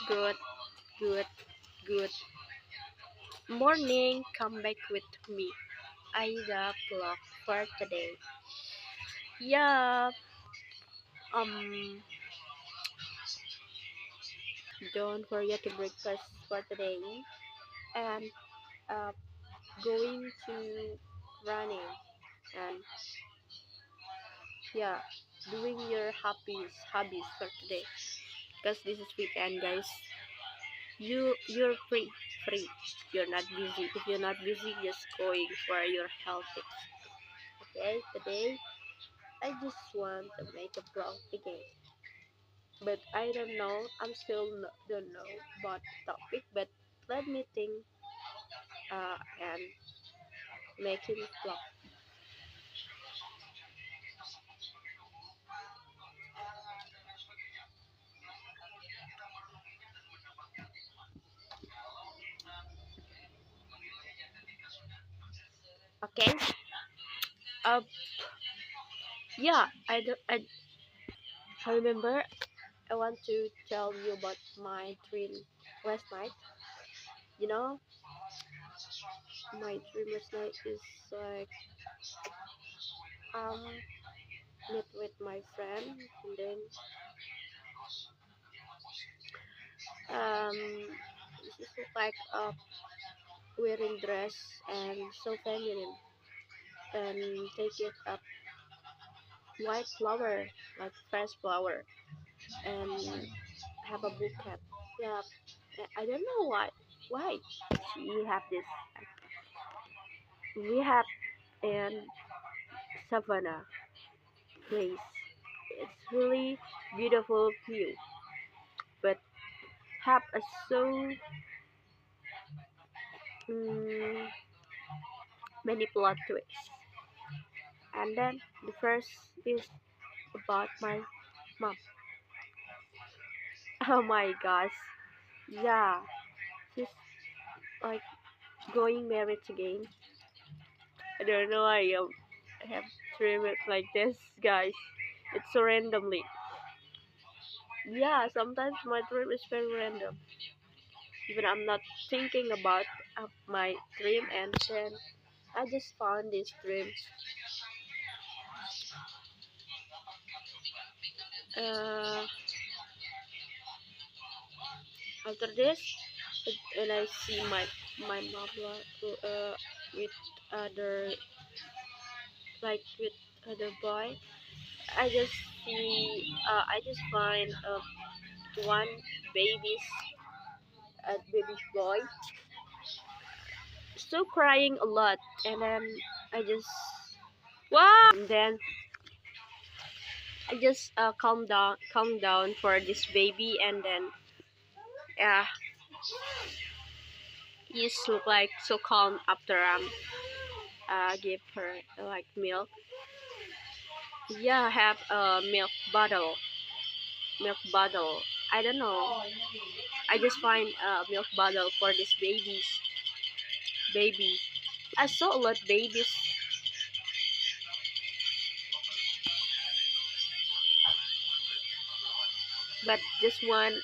good, good, good morning. Come back with me. Ida vlog for today. Yeah, um, don't forget to breakfast for today and uh, going to running and yeah, doing your hobbies for today. Because this is weekend, guys. You're free. You're not busy. If you're not busy, just going for your health tips. Okay, today I just want to make a vlog again, but I don't know. I'm still don't know about the topic, but let me think and making vlog. Okay. Uh, yeah. I remember. I want to tell you about my dream last night. You know, my dream last night is like um meet with my friend and then this is like wearing dress and so feminine and take it up white flower like fresh flower and have a bouquet. Yeah, I don't know why we have this. We have in Savannah place. It's really beautiful view, but have a so mm, many plot twists. And then the first is about my mom. Oh my gosh, yeah, she's like going married again. I don't know why I have dreamed it like this, guys. It's so randomly. Yeah, sometimes my dream is very random. Even I'm not thinking about my dream, and then I just found this dream. Uh, After this, and I see my mom with other with other boy. I just find one baby's baby boy still crying a lot, and then I just wow, and then I just calm down for this baby, and then yeah, he's look like so calm after give her like milk. Yeah, have a milk bottle. I don't know. I just find a milk bottle for this baby. I saw a lot babies, but just one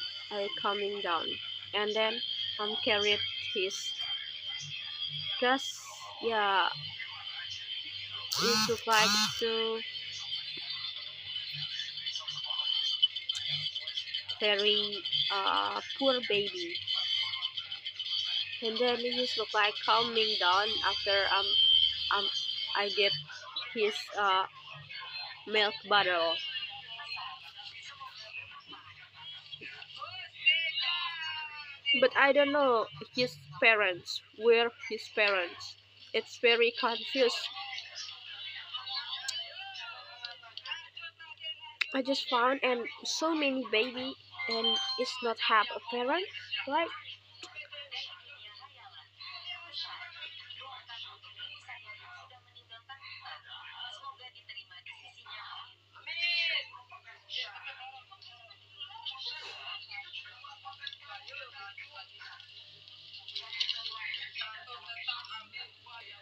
coming down, and then carried his. Cause yeah, it look like so very poor baby, and then he just look like calming down after um I give his milk bottle. But I don't know his parents. Where his parents? It's very confused. I just found and so many baby and it's not have a parent, right?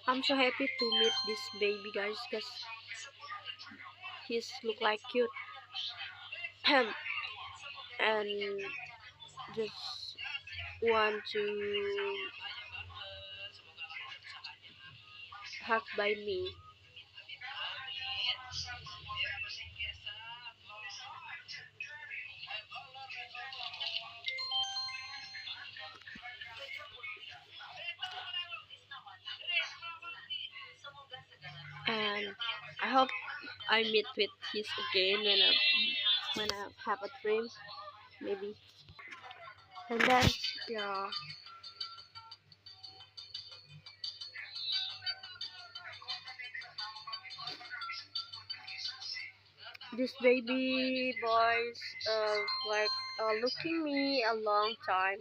I'm so happy to meet this baby, guys, because he's look like cute and just want to hack by me. And I hope I meet with his again when I have a dream, maybe. And then yeah, this baby boys like looking me a long time,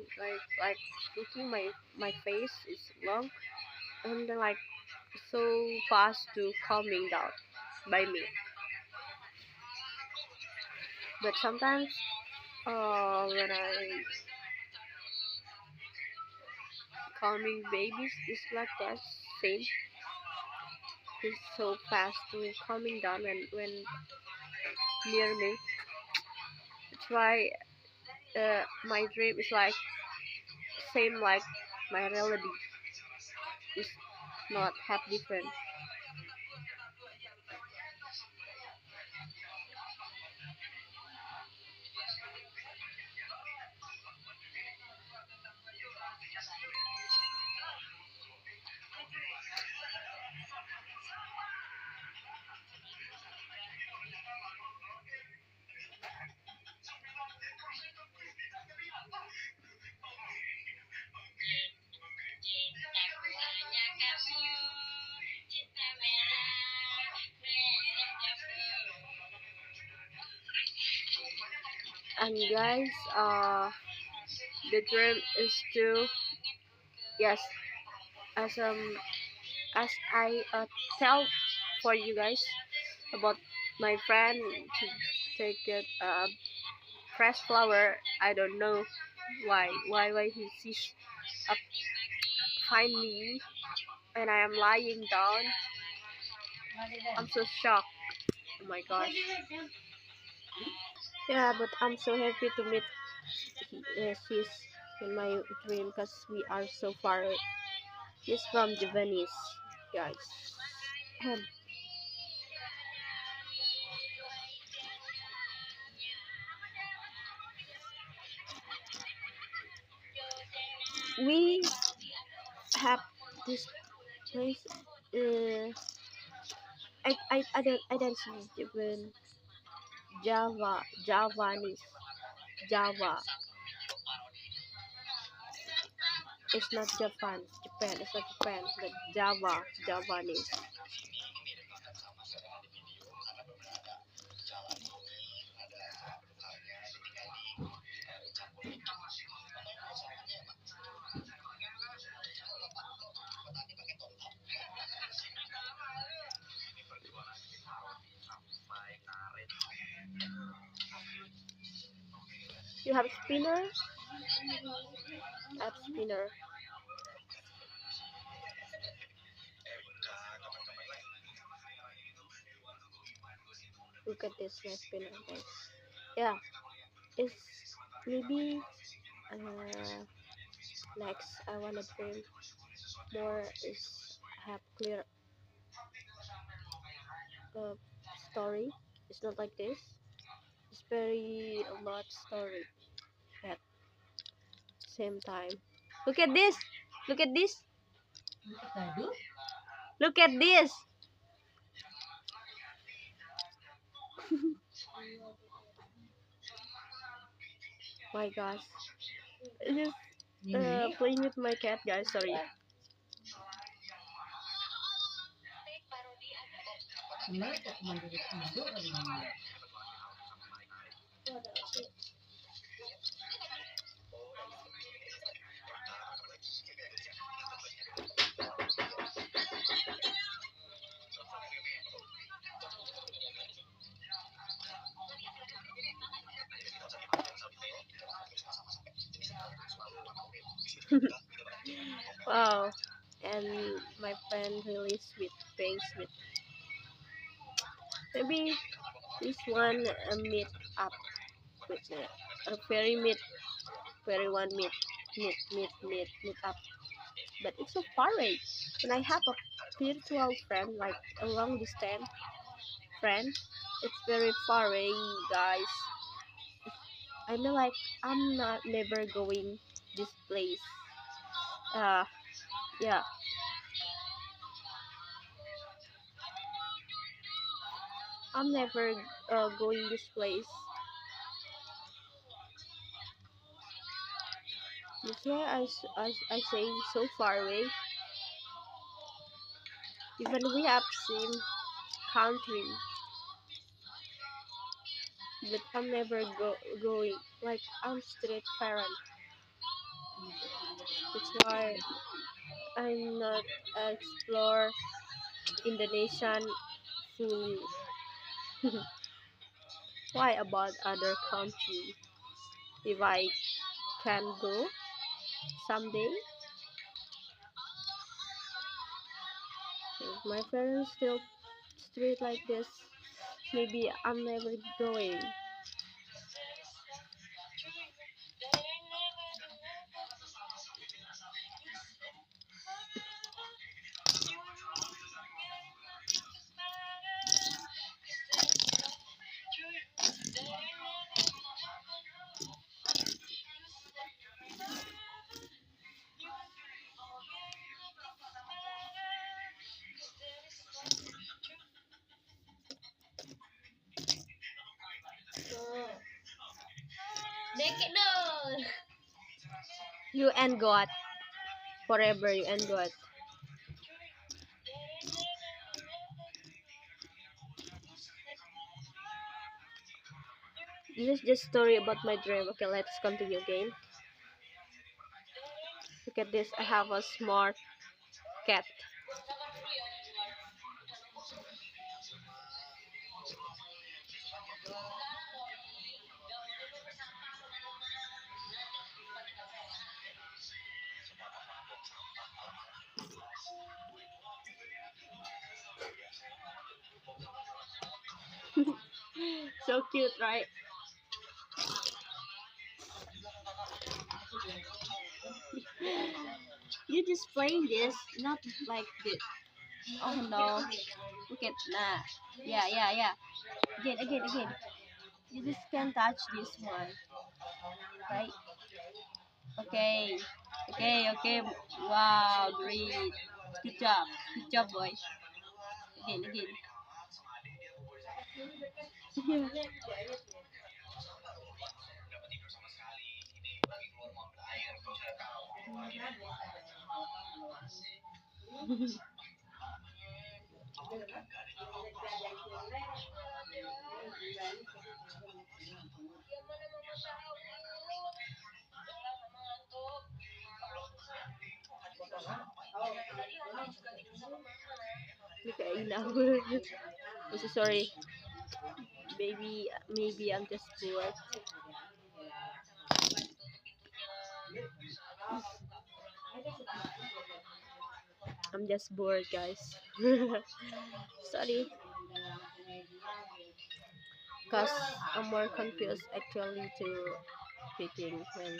like looking my face is long, and then like so fast to calming down by me. But sometimes when I calming babies is like that same. It's so fast to calming down when near me. That's why my dream is like same like my reality is not half different. And guys, the dream is to yes, as as I tell for you guys about my friend to take it fresh flower. I don't know why he sees up find me and I am lying down. I'm so shocked. Oh my gosh. Yeah, but I'm so happy to meet she's in my dream because we are so far. He's from Japanese, guys. We have this place. I don't see Japan. Javanese. Java. It's not Japan. Japan. It's not Japan. But Javanese. You have spinner. App spinner. Look at this my spinner, guys. Yeah, it's maybe next I wanna dream more is have clear uh, story. It's not like this. It's very a lot story at same time. Look at this. Look at this. Look at this. My gosh. Just playing with my cat, guys. Sorry. Wow. And my friend really sweet, very sweet. Maybe this one meet up with a very meet where you want meet up. But it's so far away. When I have a virtual friend, like a long distance friend, it's very far away, guys. I mean, like I'm not never going this place. Uh, yeah, I'm never going this place. That's why I say so far away. Even we have same country, but I'm never going. Like I'm street parent. That's why I'm not explore Indonesian fully. Why about other country? If I can go someday, if my parents still street like this, maybe I'm never going. You and God forever. You and God. This is just story about my dream. Okay, let's continue again. Look at this. I have a smart cat. So cute, right? You just playing this, not like this. Oh no. Look at nah. Yeah, yeah, yeah. Again, again, again. You just can't touch this one, right? Okay. Okay, okay. Wow, great. Good job. Good job, boy. Again, again. Okay, now. I'm so sorry. Maybe I'm just bored. I'm just bored, guys. Sorry, cause I'm more confused actually to speaking when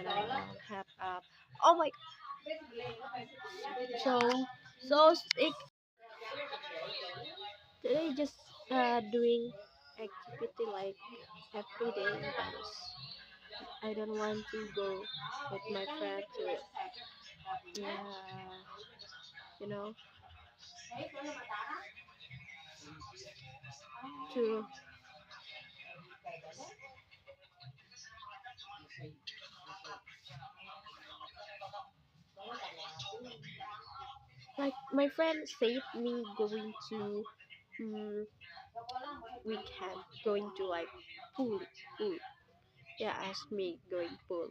I have oh my so so sick today just doing activity like every day because I don't want to go with my friend to yeah you know to like my friend said me going to mm, weekend going to like pool. Yeah, asked me going pool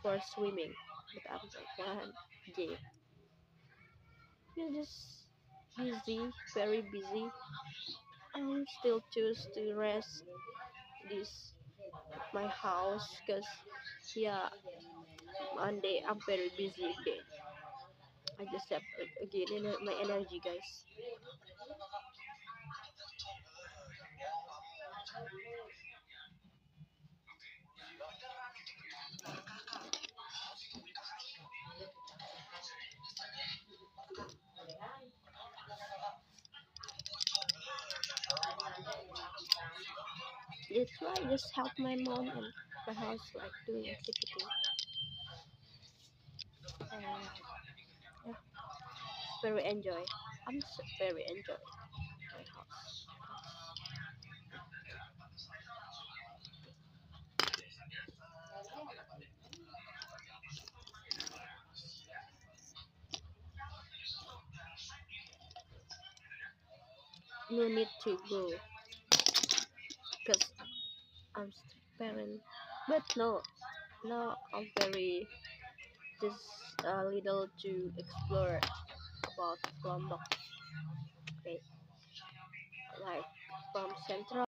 for swimming, but I'm like, yeah, you're just busy, very busy. I'm still choose to rest this my house because yeah, Monday I'm very busy again. I just have again my energy, guys. That's why I just help my mom and my house like doing activity. And yeah, very enjoy. Very enjoy my house. No need to go because I'm strict parent. But no, now I'm very just a little to explore about Lombok. Okay, like from Central.